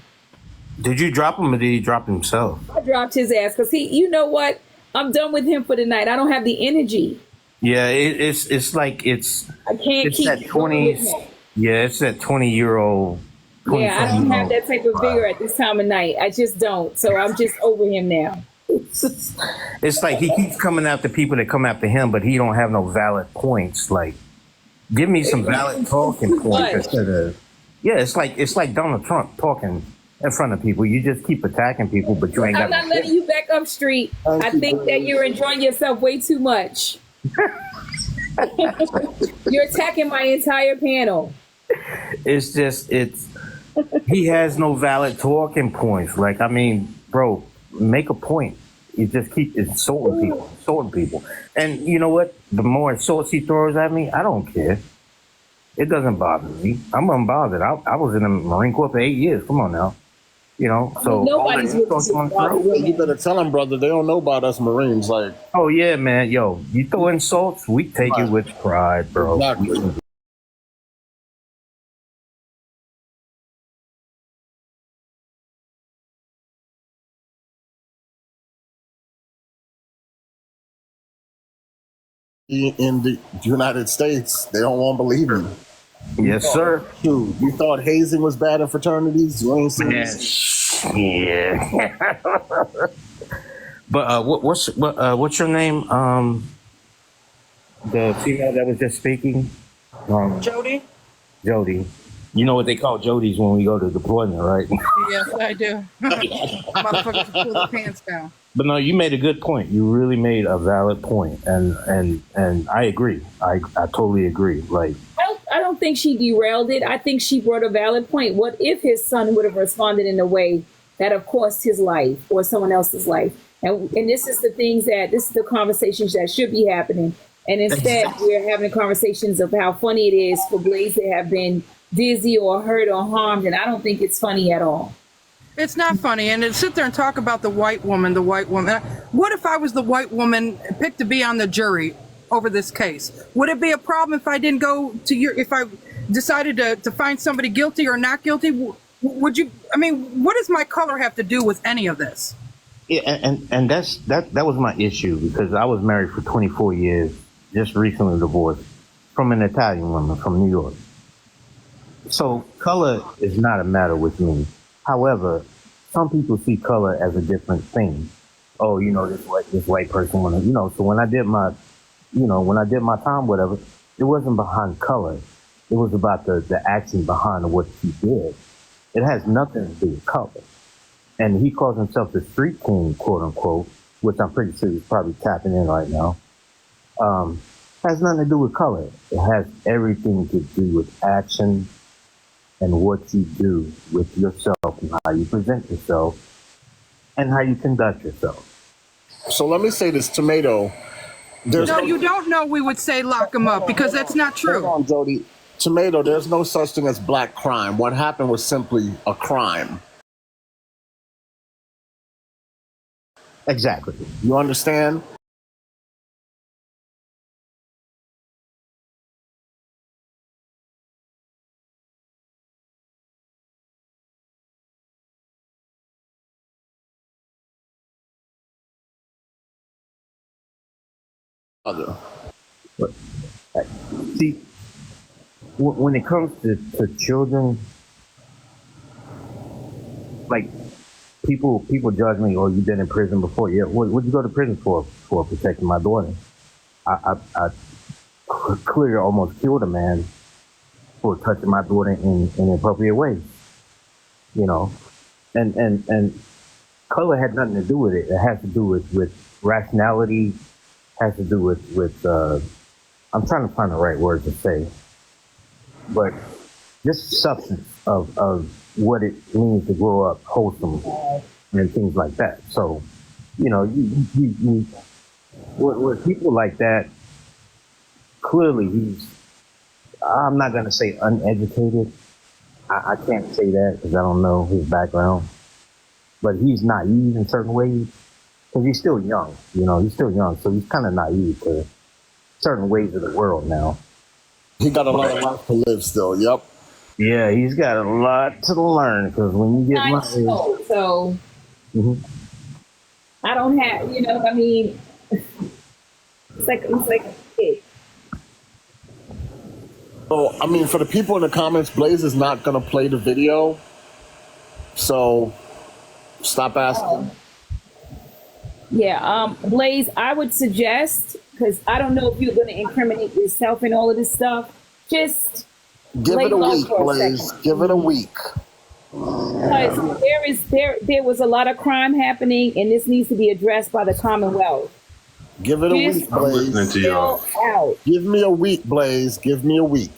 Did you drop him or did he drop himself? I dropped his ass because you know what? I'm done with him for the night. I don't have the energy. Yeah, it's like it's I can't keep that going with 20. him. Yeah, it's that 20-year-old. Yeah, I don't have that type of vigor at this time of night. I just don't. So I'm just over him now. It's like he keeps coming after people that come after him, but he don't have no valid points. Like, give me some valid talking points What? instead of. Yeah, it's like Donald Trump talking in front of people. You just keep attacking people, but you ain't got. I'm not letting you back up, Street. I think that you're enjoying yourself way too much. You're attacking my entire panel. It's just he has no valid talking points. Like, I mean, bro, make a point. You just keep insulting people. And you know what? The more insults he throws at me, I don't care. It doesn't bother me. I'm unbothered. I was in the Marine Corps for 8 years. Come on now. You know, so Nobody's really bothered. You better tell them, brother. They don't know about us Marines. Like, oh yeah, man. Yo, you throw insults, we take it with pride, bro. exactly. In the United States, they don't want to believe you. Yes, sir. Shoot, you thought hazing was bad in fraternities? You ain't seen Man, this. yeah. But what's your name? The female that was just speaking, Jody? Jody. You know what they call Jodies when we go to deployment, right? Yes, I do. Motherfuckers pull their pants down. But no, you made a good point. You really made a valid point, and I agree. I totally agree. Like, I don't think she derailed it. I think she brought a valid point. What if his son would have responded in a way that have cost his life or someone else's life? And this is the conversations that should be happening. And instead, we're having conversations of how funny it is for Blaze to have been dizzy or hurt or harmed. And I don't think it's funny at all. It's not funny. And to sit there and talk about the white woman. What if I was the white woman picked to be on the jury over this case? Would it be a problem if I didn't go to if I decided to find somebody guilty or not guilty? Would you, I mean, what does my color have to do with any of this? yeah, and that was my issue, because I was married for 24 years, just recently divorced from an Italian woman from New York. So color is not a matter with me. However, some people see color as a different thing. Oh, you know, this white person wanna, you know. So when I did my time, whatever, it wasn't behind color. It was about the action behind what he did. It has nothing to do with color. And he calls himself the street king, quote unquote, which I'm pretty sure he's probably tapping in right now. Has nothing to do with color. It has everything to do with action and what you do with yourself and how you present yourself and how you conduct yourself. So let me say this, Tomato. There's No, no. you don't know we would say lock him up because that's not Hold true. on, Jody. Tomato, there's no such thing as black crime. What happened was simply a crime. Exactly. You understand? Other. But see, when it comes to children, like people judge me, oh, you've been in prison before. Yeah, what'd you go to prison for? For protecting my daughter. I clearly almost killed a man for touching my daughter in inappropriate ways. You know, and color had nothing to do with it. It has to do with rationality. Has to do with I'm trying to find the right word to say, but just substance of what it means to grow up wholesome and things like that. So, you know, you with people like that, clearly I'm not going to say uneducated. I can't say that because I don't know his background, but he's naive in certain ways because he's still young, you know, he's still young. So he's kind of naive to certain ways of the world now. He got a lot of life to live still. Yep. Yeah, he's got a lot to learn because when you get my age, So Mhm. I don't have, you know, I mean, it's like a kid. So, I mean, for the people in the comments, Blaze is not going to play the video. So, stop asking. Yeah, Blaze, I would suggest, because I don't know if you're going to incriminate yourself in all of this stuff, just Give lay it a low week, for a Blaze. second. Give it a week. Because there was a lot of crime happening, and this needs to be addressed by the Commonwealth. Give it a Just week, I'm listening Blaze. to y'all. chill out. Give me a week, Blaze. Give me a week.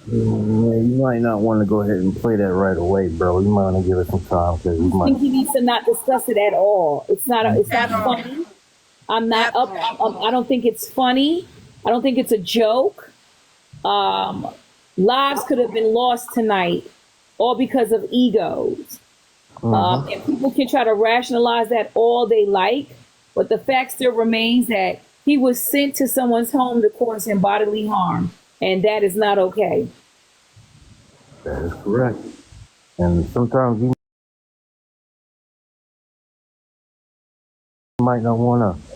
Yeah, you might not want to go ahead and play that right away, bro. You might want to give it some time because you I might. think he needs to not discuss it at all. It's not funny. I'm not up. I don't think it's funny. I don't think it's a joke. Lives could have been lost tonight, all because of egos. And people can try to rationalize that all they like, but the fact still remains that he was sent to someone's home to cause him bodily harm, and that is not okay. That is correct. And sometimes you might not want to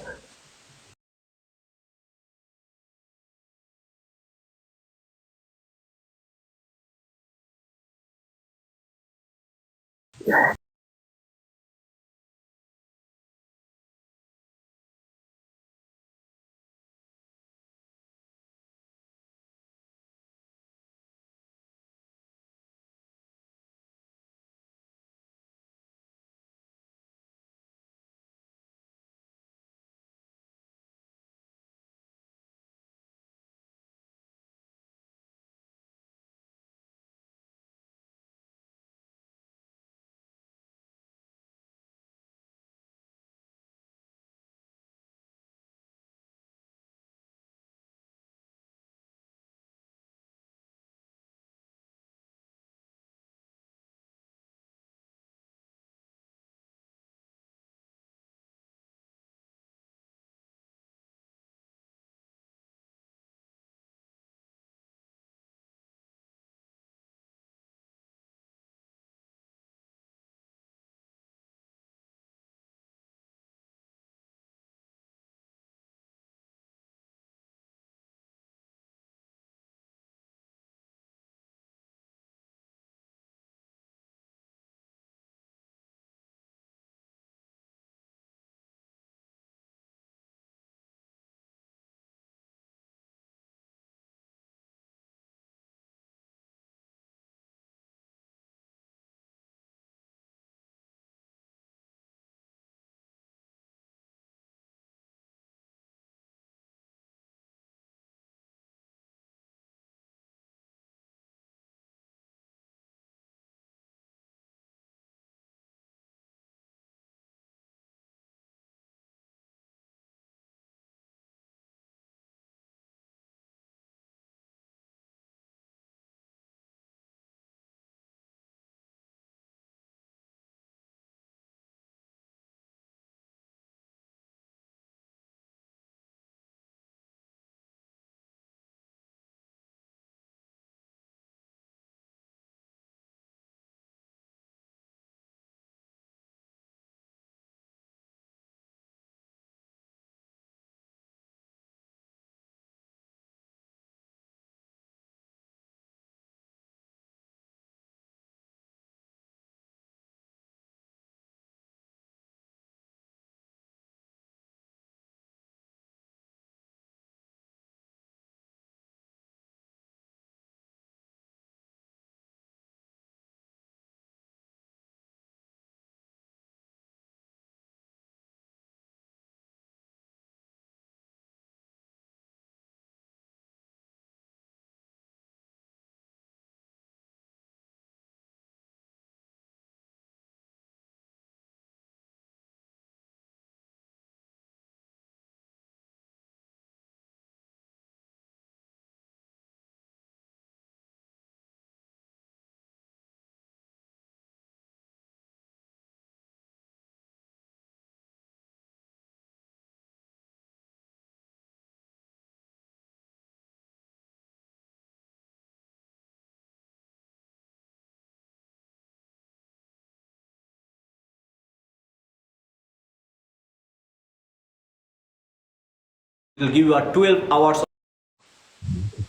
They'll give you a 12 hours.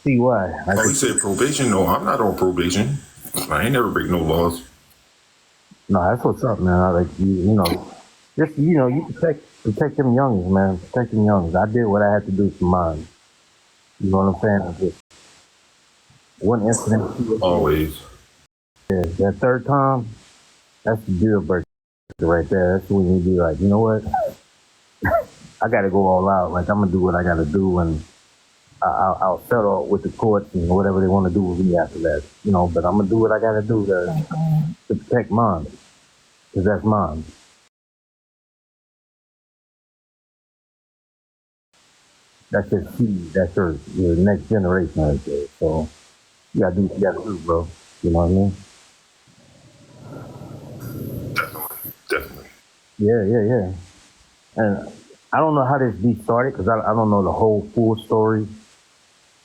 See why? Oh, he said probation. No, I'm not on probation. I ain't never break no laws. No, that's what's up, man. I like you know, just you protect them youngins, man. Protect them youngins. I did what I had to do for mine. You know what I'm saying? Just one incident. Always. Yeah, that third time, that's the deal breaker right there. That's when you be like, you know what? I got to go all out. Like I'm gonna do what I got to do, and I'll settle with the courts and whatever they want to do with me after that. You know, but I'm gonna do what I got to do to protect mine, because that's mine. That's your seed. That's your next generation right there. So you gotta do what you gotta do, bro. You know what I mean? Definitely. Yeah. And I don't know how this beat started because I don't know the whole full story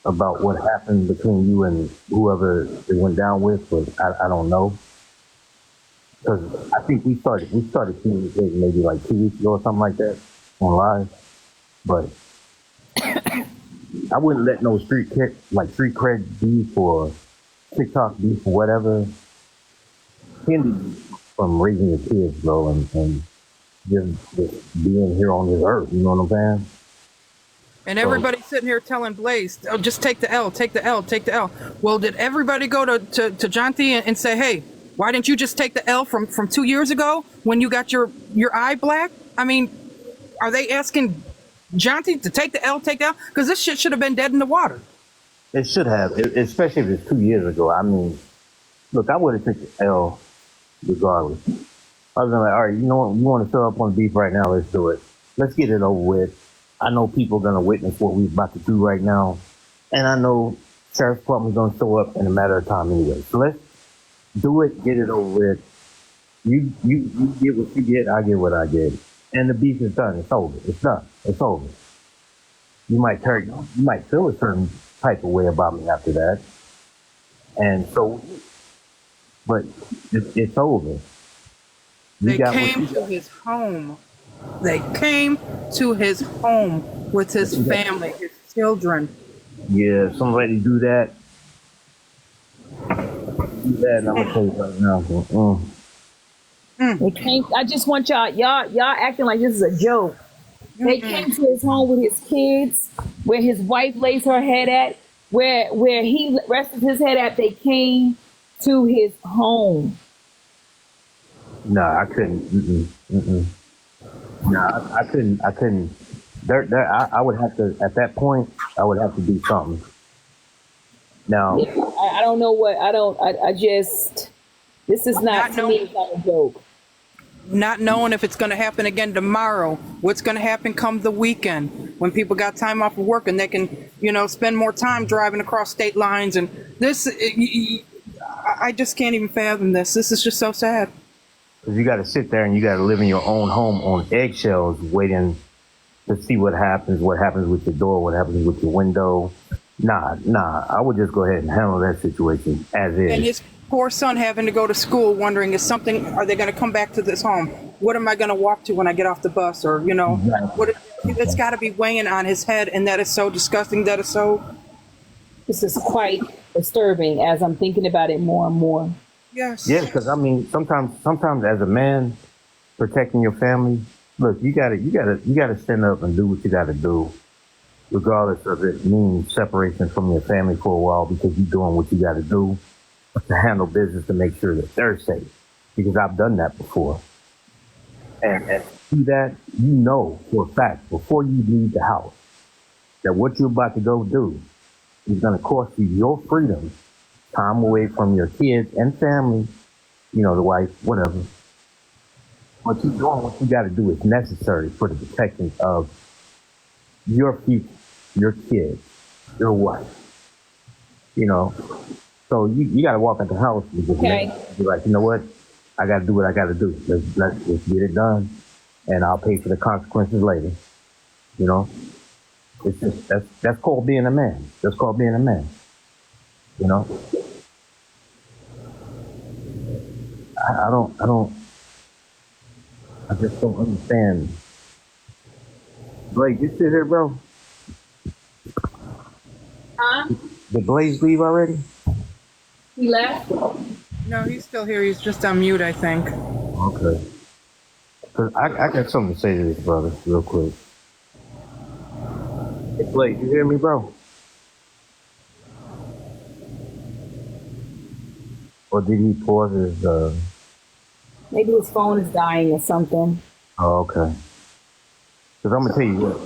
about what happened between you and whoever it went down with, but I don't know. Because I think we started communicating maybe like 2 weeks ago or something like that on live. But I wouldn't let no street cred beef or TikTok beef or whatever hinder you from raising your kids, bro, and just being here on this earth. You know what I'm saying? And everybody's sitting here telling Blaze, oh, just take the L, take the L, take the L. Well, did everybody go to Jonty and say, hey, why didn't you just take the L from 2 years ago when you got your eye black? I mean, are they asking Jonty to take the L, take the L? Because this shit should have been dead in the water. It should have, especially if it's 2 years ago. I mean, look, I would have taken the L regardless. I was like, all right, you know what? You want to show up on beef right now? Let's do it. Let's get it over with. I know people are going to witness what we're about to do right now. And I know Sheriff's Department's going to show up in a matter of time anyway. So let's do it, get it over with. You get what you get, I get what I get. And the beef is done. It's over. It's done. It's over. You might feel a certain type of way about me after that. And so, but it's over. They came to his home. They came to his home with his family, his children. Yeah, somebody do that. And I'm gonna tell you right now. They came, I just want y'all acting like this is a joke. They came to his home with his kids, where his wife lays her head at, where he rested his head at. They came to his home. No, I couldn't. No, I couldn't. I would have to, at that point, I would have to do something. Now, Yeah, I don't know what, I just, this is not, to me, it's not a joke. Not knowing if it's going to happen again tomorrow, what's going to happen come the weekend when people got time off of work and they can, spend more time driving across state lines. And this, I just can't even fathom this. This is just so sad. you got to sit there and you got to live in your own home on eggshells, waiting to see what happens with your door, what happens with your window. Nah, I would just go ahead and handle that situation as is. And his poor son having to go to school wondering, are they going to come back to this home? What am I going to walk to when I get off the bus? Or, it's got to be weighing on his head. And that is so disgusting. That is so. This is quite disturbing as I'm thinking about it more and more. Yes. Yeah, because I mean, sometimes as a man protecting your family, look, you gotta stand up and do what you gotta do, regardless of it means separation from your family for a while, because you're doing what you gotta do to handle business to make sure that they're safe. Because I've done that before, and to do that, for a fact before you leave the house that what you're about to go do is gonna cost you your freedom, time away from your kids and family, the wife, whatever. What you're doing, what you got to do is necessary for the protection of your future, your kids, your wife. So you got to walk out the house and just be like, you know what? I got to do what I got to do. Let's get it done, and I'll pay for the consequences later. It's just that's called being a man. That's called being a man. I just don't understand. Blake, you sit here, bro. Huh? Did Blaze leave already? He left? No, he's still here. He's just on mute, I think. Okay. Cause I got something to say to this brother real quick. Hey, Blaze, you hear me, bro? Or did he pause his, Maybe his phone is dying or something. Oh, okay. Because I'm gonna tell you what,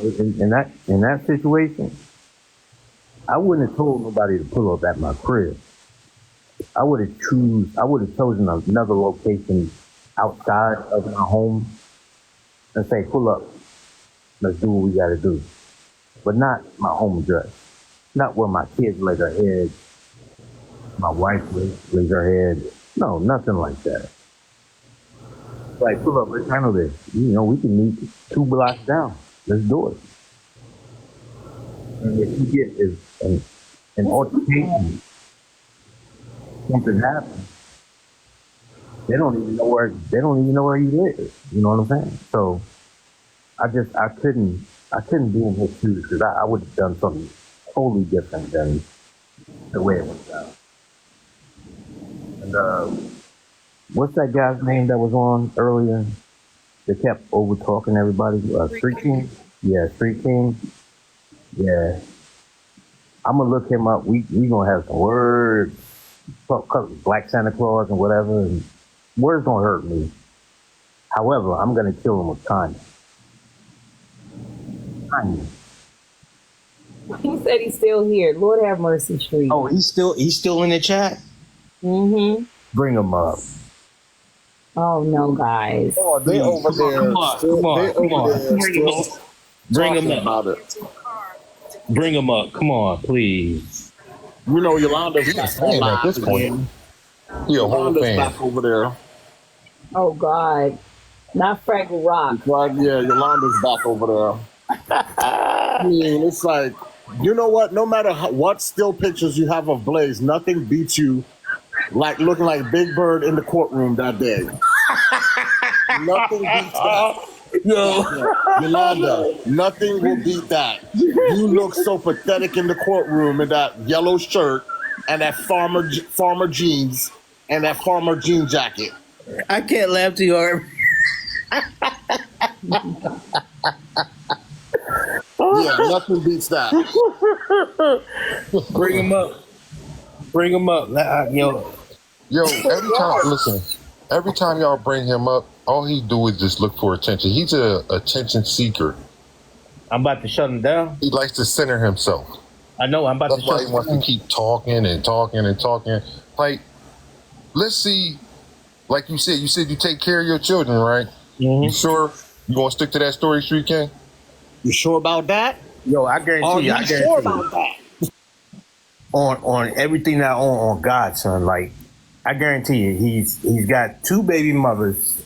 in that situation, I wouldn't have told nobody to pull up at my crib. I would have chosen another location outside of my home and say, pull up, let's do what we gotta do. But not my home address. Not where my kids lay their head, my wife lays her head. No, nothing like that. Like, pull up, let's handle this. You know, we can meet 2 blocks down. Let's do it. And if you get an altercation, something happens, they don't even know where you live. You know what I'm saying? So I couldn't be in his shoes because I would have done something totally different than the way it went down. And what's that guy's name that was on earlier? They kept over talking everybody. Street King? Yeah, Street King. Yeah. I'm gonna look him up. We gonna have some words. Black Santa Claus and whatever. And words don't hurt me. However, I'm gonna kill him with kindness. Kindness. He said he's still here. Lord have mercy, Street. Oh, he's still in the chat? Mm-hmm. Bring him up. Oh no, guys. Oh, they over there. Come on. Bring him up. About it. Bring him up. Come on, please. You know, Yolanda's He's a back fan at this point. He a whole Yolanda's fan. back over there. Oh God. Not Fraggle Rock. Right, yeah, Yolanda's back over there. I mean, it's like, you know what? No matter what still pictures you have of Blaze, nothing beats you like looking like Big Bird in the courtroom that day. Nothing beats that. Yolanda, nothing will beat that. You look so pathetic in the courtroom in that yellow shirt and that farmer jeans and that farmer jean jacket. I can't laugh too hard. Yeah, nothing beats that. Bring him up. Bring him up. Yo, every time y'all bring him up, all he do is just look for attention. He's a attention seeker. I'm about to shut him down. He likes to center himself. I know. I'm about That's to shut why he him wants down. to keep talking and talking and talking. Like, let's see. Like you said you take care of your children, right? Mm-hmm. You sure you gonna stick to that story, Street King? You sure about that? Yo, I guarantee you. I guarantee sure you. about that? On everything that on God, son. Like, I guarantee you, he's got 2 baby mothers.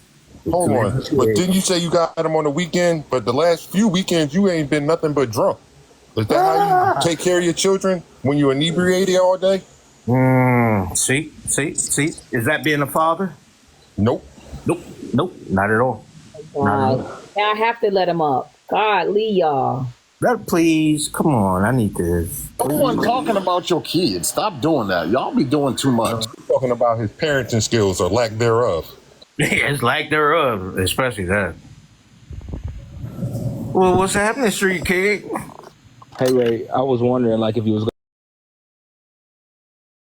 Hold on. But didn't you say you got him on the weekend? But the last few weekends you ain't been nothing but drunk. Is that how you take care of your children when you inebriated all day? See? Is that being a father? Nope. Nope, not at all. God. Now I have to let him up. God, Lee, y'all. Please, come on, I need this. No one talking about your kids. Stop doing that. Y'all be doing too much. Talking about his parenting skills or lack thereof. It's like thereof, especially that. Well, what's happening, Street King? Hey Ray, I was wondering like if you was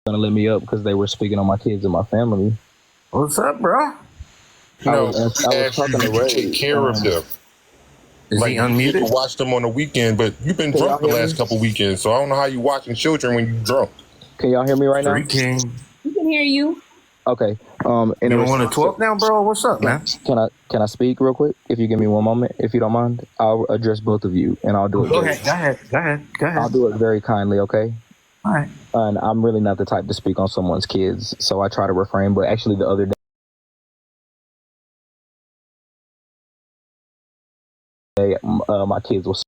gonna let me up because they were speaking on my kids and my family. What's up, bro? No, I was he asked talking you to Ray. to take care of them. Is Like he you unmuted? watch them on the weekend, but you've been Can drunk the y'all hear last me? couple weekends, so I don't know how you watching children when you drunk. Can y'all hear me right now? Street King. We can hear you. Okay. You don't want to talk now, bro? What's up, man? Can I speak real quick? If you give me one moment, if you don't mind, I'll address both of you, and I'll do it. Go ahead. I'll do it very kindly, okay? All right. And I'm really not the type to speak on someone's kids, so I try to refrain. But actually, the other day, my kids was